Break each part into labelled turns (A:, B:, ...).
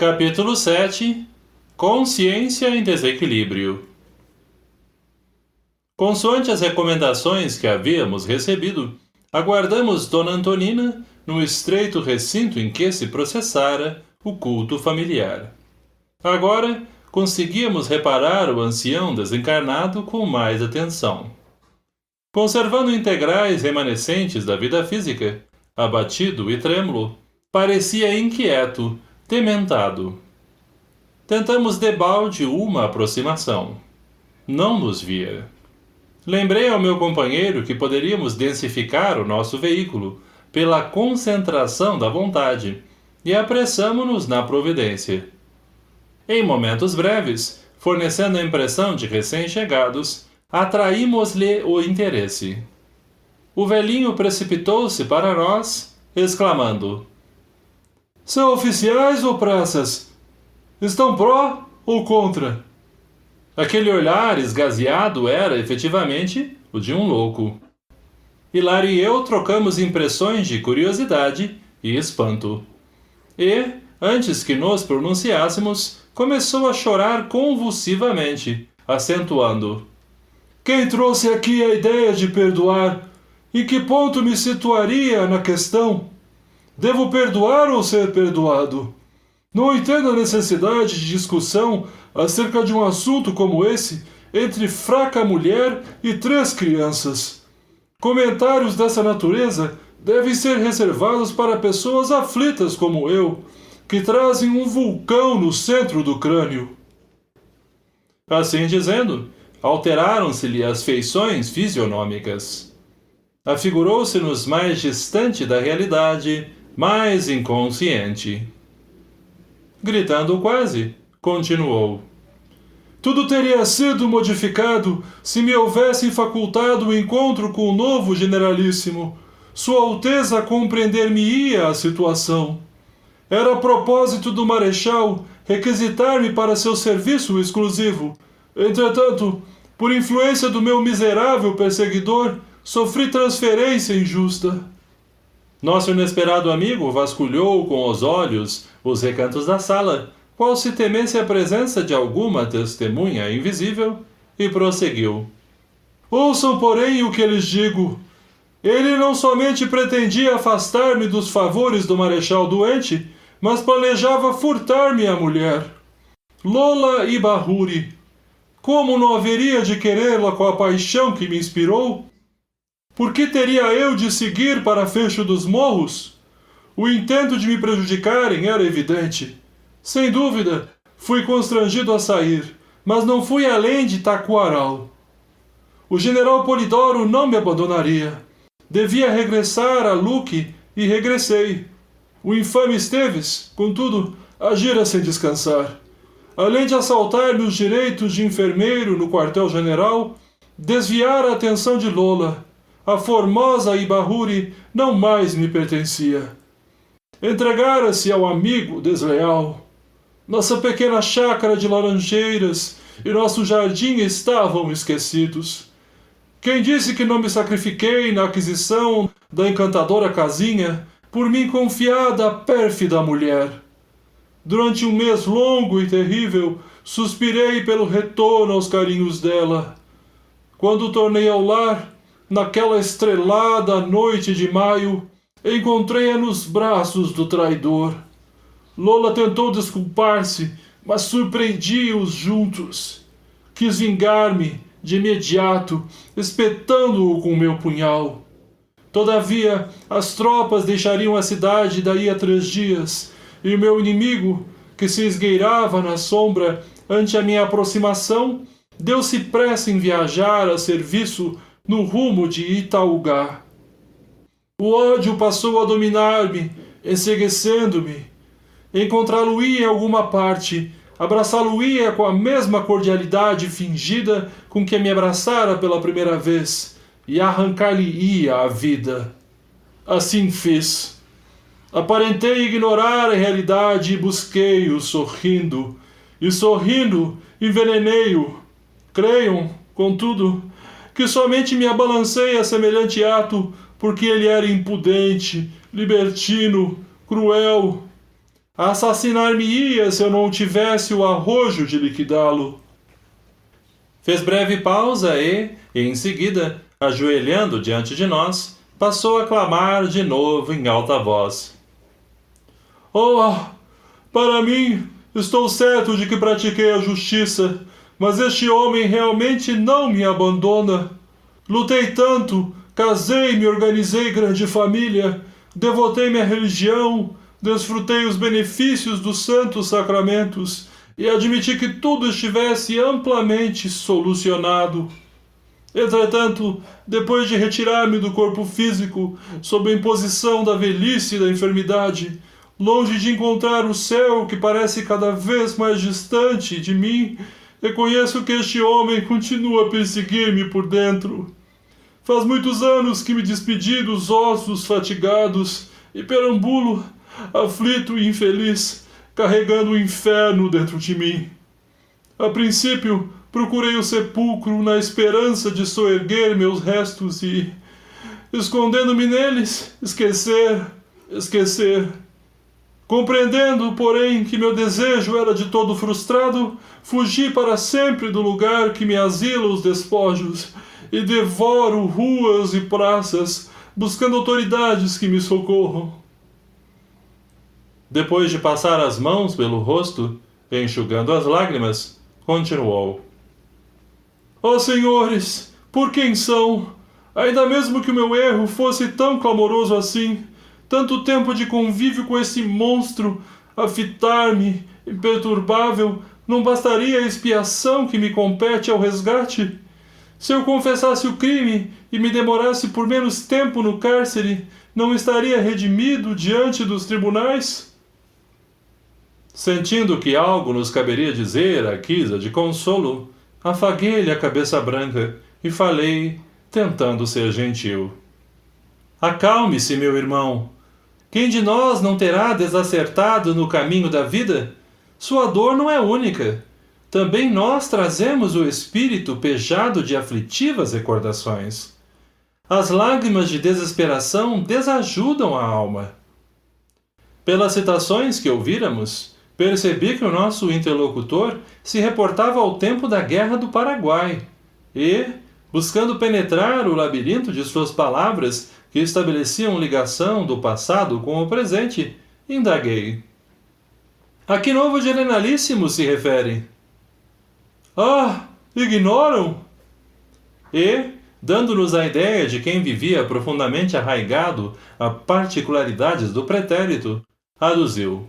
A: Capítulo 7. Consciência em desequilíbrio. Consoante as recomendações que havíamos recebido, aguardamos Dona Antonina no estreito recinto em que se processara o culto familiar. Agora, conseguíamos reparar o ancião desencarnado com mais atenção. Conservando integrais remanescentes da vida física, abatido e trêmulo, parecia inquieto, dementado. Tentamos debalde uma aproximação. Não nos via. Lembrei ao meu companheiro que poderíamos densificar o nosso veículo pela concentração da vontade e apressamo-nos na providência. Em momentos breves, fornecendo a impressão de recém-chegados, atraímos-lhe o interesse. O velhinho precipitou-se para nós, exclamando: "São oficiais ou praças? Estão pró ou contra?" Aquele olhar esgazeado era, efetivamente, o de um louco. Hilário e eu trocamos impressões de curiosidade e espanto. E, antes que nos pronunciássemos, começou a chorar convulsivamente, acentuando: "Quem trouxe aqui a ideia de perdoar? Em que ponto me situaria na questão? Devo perdoar ou ser perdoado? Não entendo a necessidade de discussão acerca de um assunto como esse entre fraca mulher e 3 crianças. Comentários dessa natureza devem ser reservados para pessoas aflitas como eu, que trazem um vulcão no centro do crânio." Assim dizendo, alteraram-se-lhe as feições fisionômicas. Afigurou-se-nos mais distante da realidade, mais inconsciente. Gritando quase, continuou: "Tudo teria sido modificado se me houvessem facultado o encontro com o novo generalíssimo. Sua Alteza compreender-me-ia a situação. Era propósito do Marechal requisitar-me para seu serviço exclusivo. Entretanto, por influência do meu miserável perseguidor, sofri transferência injusta." Nosso inesperado amigo vasculhou com os olhos os recantos da sala, qual se temesse a presença de alguma testemunha invisível, e prosseguiu: "Ouçam, porém, o que lhes digo. Ele não somente pretendia afastar-me dos favores do Marechal doente, mas planejava furtar-me a mulher. Lola Ibahuri. Como não haveria de querê-la com a paixão que me inspirou? Por que teria eu de seguir para fecho dos morros? O intento de me prejudicarem era evidente. Sem dúvida, fui constrangido a sair, mas não fui além de Taquaral. O general Polidoro não me abandonaria. Devia regressar a Luque e regressei. O infame Esteves, contudo, agira sem descansar. Além de assaltar-me os direitos de enfermeiro no quartel-general, desviara a atenção de Lola. A formosa Ibahuri não mais me pertencia. Entregara-se ao amigo desleal. Nossa pequena chácara de laranjeiras e nosso jardim estavam esquecidos. Quem disse que não me sacrifiquei na aquisição da encantadora casinha, por mim confiada à pérfida mulher? Durante um mês longo e terrível, suspirei pelo retorno aos carinhos dela. Quando tornei ao lar, naquela estrelada noite de maio, encontrei-a nos braços do traidor. Lola tentou desculpar-se, mas surpreendi-os juntos. Quis vingar-me, de imediato, espetando-o com meu punhal. Todavia, as tropas deixariam a cidade daí a 3 dias, e o meu inimigo, que se esgueirava na sombra ante a minha aproximação, deu-se pressa em viajar a serviço no rumo de Itaúgá. O ódio passou a dominar-me, enceguecendo-me. Encontrá-lo-ia em alguma parte, abraçá-lo-ia com a mesma cordialidade fingida com que me abraçara pela primeira vez, e arrancar-lhe-ia a vida. Assim fiz. Aparentei ignorar a realidade e busquei-o sorrindo, e sorrindo envenenei-o. Creiam, contudo, que somente me abalancei a semelhante ato porque ele era impudente, libertino, cruel. Assassinar-me-ia se eu não tivesse o arrojo de liquidá-lo. Fez breve pausa e, em seguida, ajoelhando diante de nós, passou a clamar de novo em alta voz. Oh, para mim, estou certo de que pratiquei a justiça, mas este homem realmente não me abandona. Lutei tanto, casei, me organizei grande família, devotei-me à religião, desfrutei os benefícios dos santos sacramentos e admiti que tudo estivesse amplamente solucionado. Entretanto, depois de retirar-me do corpo físico, sob a imposição da velhice e da enfermidade, longe de encontrar o céu que parece cada vez mais distante de mim, reconheço que este homem continua a perseguir-me por dentro. Faz muitos anos que me despedi dos ossos fatigados e perambulo, aflito e infeliz, carregando o inferno dentro de mim. A princípio, procurei o sepulcro na esperança de soerguer meus restos e, escondendo-me neles, esquecer. Compreendendo, porém, que meu desejo era de todo frustrado, fugi para sempre do lugar que me asila os despojos e devoro ruas e praças, buscando autoridades que me socorram. Depois de passar as mãos pelo rosto, enxugando as lágrimas, continuou. Ó senhores, por quem são? Ainda mesmo que o meu erro fosse tão clamoroso assim, tanto tempo de convívio com esse monstro, a fitar-me, imperturbável, não bastaria a expiação que me compete ao resgate? Se eu confessasse o crime e me demorasse por menos tempo no cárcere, não estaria redimido diante dos tribunais? Sentindo que algo nos caberia dizer a Kisa de consolo, afaguei-lhe a cabeça branca e falei, tentando ser gentil. Acalme-se, meu irmão. Quem de nós não terá desacertado no caminho da vida? Sua dor não é única. Também nós trazemos o espírito pejado de aflitivas recordações. As lágrimas de desesperação desajudam a alma. Pelas citações que ouvíramos, percebi que o nosso interlocutor se reportava ao tempo da Guerra do Paraguai e, buscando penetrar o labirinto de suas palavras que estabeleciam ligação do passado com o presente, indaguei. A que novo generalíssimo se refere? Ah, ignoram? E, dando-nos a ideia de quem vivia profundamente arraigado a particularidades do pretérito, aduziu.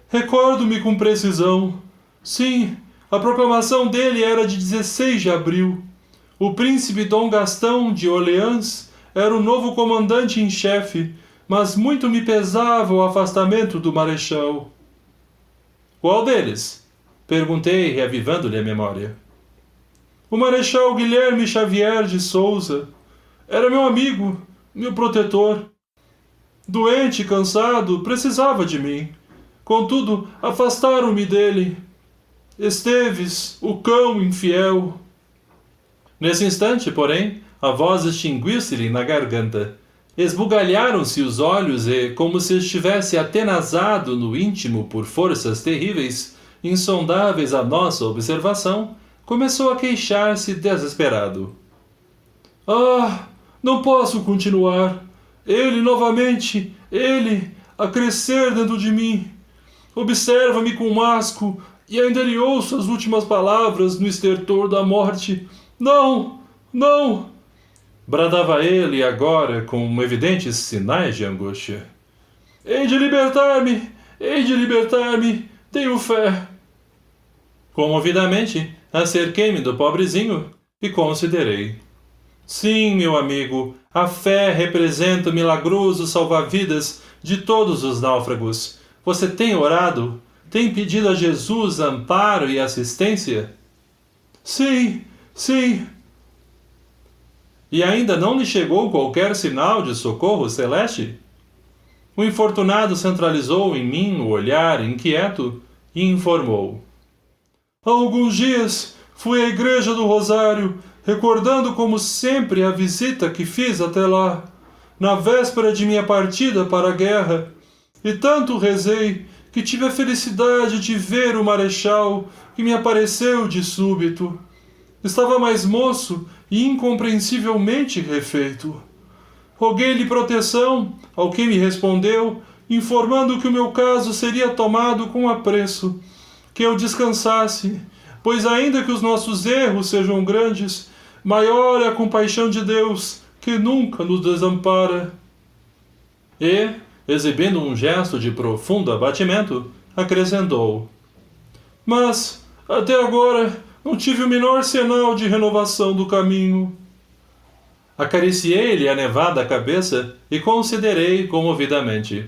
A: Recordo-me com precisão. Sim, a proclamação dele era de 16 de abril. O príncipe Dom Gastão de Orleans era o novo comandante em chefe, mas muito me pesava o afastamento do marechal. Qual deles? Perguntei, reavivando-lhe a memória. O marechal Guilherme Xavier de Souza. Era meu amigo, meu protetor. Doente, cansado, precisava de mim. Contudo, afastaram-me dele. Esteves, o cão infiel. Nesse instante, porém, a voz extinguiu-se-lhe na garganta. Esbugalharam-se os olhos e, como se estivesse atenazado no íntimo por forças terríveis, insondáveis à nossa observação, começou a queixar-se desesperado. Ah, não posso continuar. Ele novamente, ele, a crescer dentro de mim. Observa-me com asco e ainda lhe ouço as últimas palavras no estertor da morte. Não, não! Bradava ele agora com evidentes sinais de angústia. Hei de libertar-me! Tenho fé! Comovidamente, acerquei-me do pobrezinho e considerei. Sim, meu amigo, a fé representa o milagroso salva-vidas de todos os náufragos. Você tem orado? Tem pedido a Jesus amparo e assistência? Sim. E ainda não lhe chegou qualquer sinal de socorro celeste? O infortunado centralizou em mim o olhar inquieto e informou. Há alguns dias fui à igreja do Rosário, recordando como sempre a visita que fiz até lá, na véspera de minha partida para a guerra, e tanto rezei que tive a felicidade de ver o marechal, que me apareceu de súbito. Estava mais moço e incompreensivelmente refeito. Roguei-lhe proteção, ao que me respondeu, informando que o meu caso seria tomado com apreço, que eu descansasse, pois ainda que os nossos erros sejam grandes, maior é a compaixão de Deus, que nunca nos desampara. E, exibindo um gesto de profundo abatimento, acrescentou: mas, até agora, não tive o menor sinal de renovação do caminho. Acariciei-lhe a nevada cabeça e considerei comovidamente.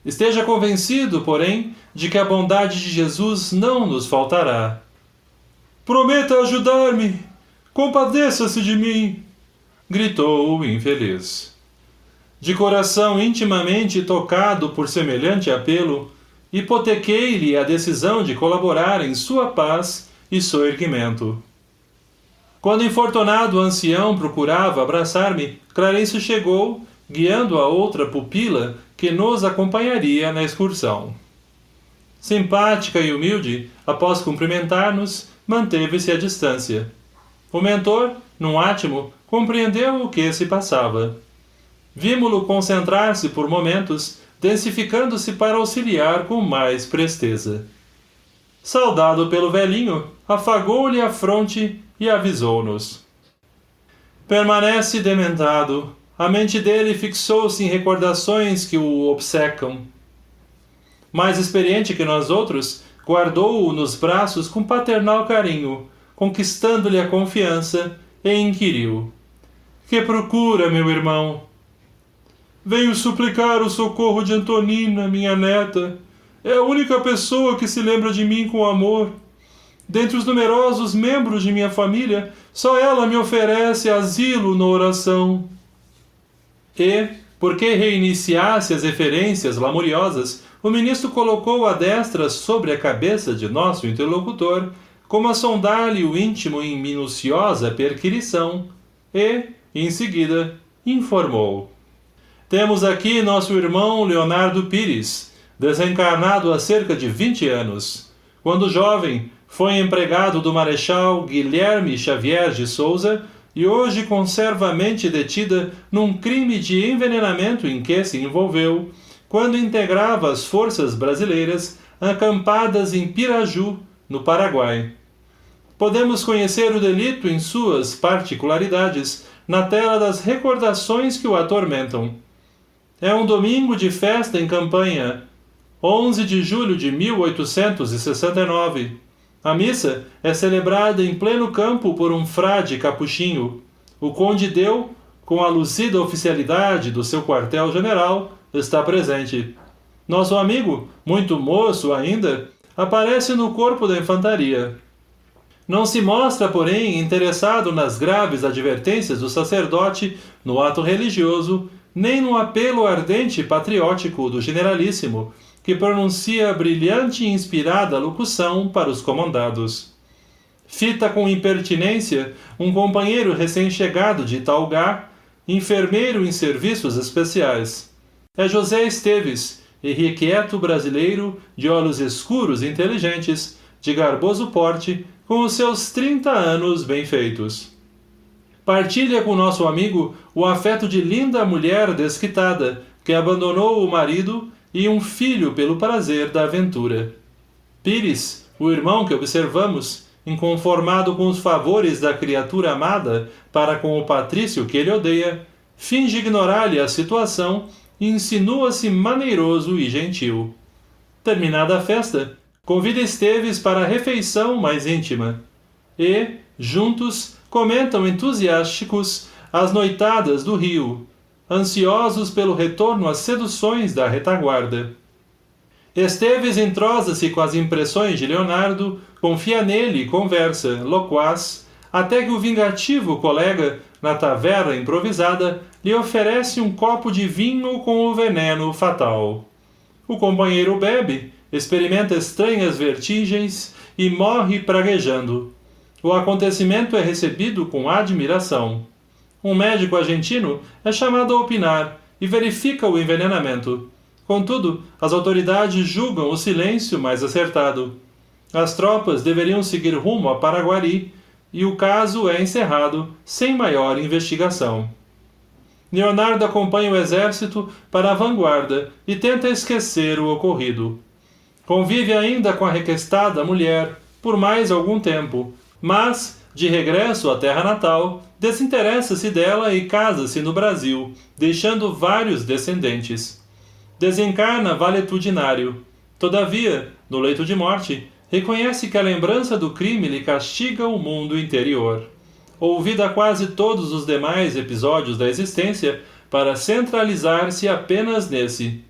A: Esteja convencido, porém, de que a bondade de Jesus não nos faltará. Prometa ajudar-me! Compadeça-se de mim! Gritou o infeliz. De coração intimamente tocado por semelhante apelo, hipotequei-lhe a decisão de colaborar em sua paz e soerguimento. Quando o infortunado ancião procurava abraçar-me, Clarice chegou, guiando a outra pupila que nos acompanharia na excursão. Simpática e humilde, após cumprimentar-nos, manteve-se à distância. O mentor, num átimo, compreendeu o que se passava. Vimo-lo concentrar-se por momentos, densificando-se para auxiliar com mais presteza. Saudado pelo velhinho, afagou-lhe a fronte e avisou-nos: permanece dementado. A mente dele fixou-se em recordações que o obcecam. Mais experiente que nós outros, guardou-o nos braços com paternal carinho, conquistando-lhe a confiança, e inquiriu: que procura, meu irmão? Venho suplicar o socorro de Antonina, minha neta. É a única pessoa que se lembra de mim com amor. Dentre os numerosos membros de minha família, só ela me oferece asilo na oração. E, porque reiniciasse as referências lamuriosas, o ministro colocou a destra sobre a cabeça de nosso interlocutor, como a sondar-lhe o íntimo em minuciosa perquirição, e, em seguida, informou: temos aqui nosso irmão Leonardo Pires, desencarnado há cerca de 20 anos. Quando jovem, foi empregado do Marechal Guilherme Xavier de Souza e hoje conserva a mente detida num crime de envenenamento em que se envolveu, quando integrava as forças brasileiras acampadas em Piraju, no Paraguai. Podemos conhecer o delito em suas particularidades na tela das recordações que o atormentam. É um domingo de festa em campanha, 11 de julho de 1869. A missa é celebrada em pleno campo por um frade capuchinho. O conde Deu, com a lucida oficialidade do seu quartel-general, está presente. Nosso amigo, muito moço ainda, aparece no corpo da infantaria. Não se mostra, porém, interessado nas graves advertências do sacerdote no ato religioso, nem no apelo ardente e patriótico do generalíssimo, que pronuncia brilhante e inspirada locução para os comandados. Fita com impertinência um companheiro recém-chegado de Itaugá, enfermeiro em serviços especiais. É José Esteves, irrequieto brasileiro, de olhos escuros e inteligentes, de garboso porte, com os seus 30 anos bem feitos. Partilha com nosso amigo o afeto de linda mulher desquitada, que abandonou o marido e um filho pelo prazer da aventura. Pires, o irmão que observamos, inconformado com os favores da criatura amada para com o patrício que ele odeia, finge ignorar-lhe a situação e insinua-se maneiroso e gentil. Terminada a festa, convida Esteves para a refeição mais íntima. E, juntos, comentam entusiásticos as noitadas do Rio, ansiosos pelo retorno às seduções da retaguarda. Esteves entrosa-se com as impressões de Leonardo, confia nele e conversa, loquaz, até que o vingativo colega, na taverna improvisada, lhe oferece um copo de vinho com o veneno fatal. O companheiro bebe, experimenta estranhas vertigens e morre praguejando. O acontecimento é recebido com admiração. Um médico argentino é chamado a opinar e verifica o envenenamento. Contudo, as autoridades julgam o silêncio mais acertado. As tropas deveriam seguir rumo a Paraguari e o caso é encerrado sem maior investigação. Leonardo acompanha o exército para a vanguarda e tenta esquecer o ocorrido. Convive ainda com a requestada mulher por mais algum tempo, mas, de regresso à terra natal, desinteressa-se dela e casa-se no Brasil, deixando vários descendentes. Desencarna valetudinário. Todavia, no leito de morte, reconhece que a lembrança do crime lhe castiga o mundo interior. Ouvida quase todos os demais episódios da existência para centralizar-se apenas nesse.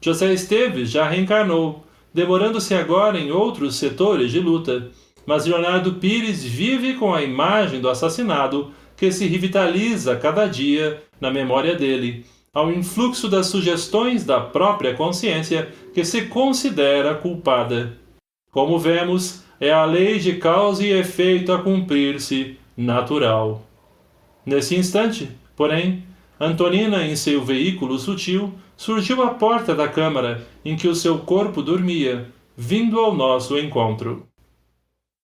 A: José Esteves já reencarnou, demorando-se agora em outros setores de luta, mas Leonardo Pires vive com a imagem do assassinado que se revitaliza cada dia na memória dele, ao influxo das sugestões da própria consciência que se considera culpada. Como vemos, é a lei de causa e efeito a cumprir-se natural. Nesse instante, porém, Antonina, em seu veículo sutil, surgiu à porta da câmara em que o seu corpo dormia, vindo ao nosso encontro.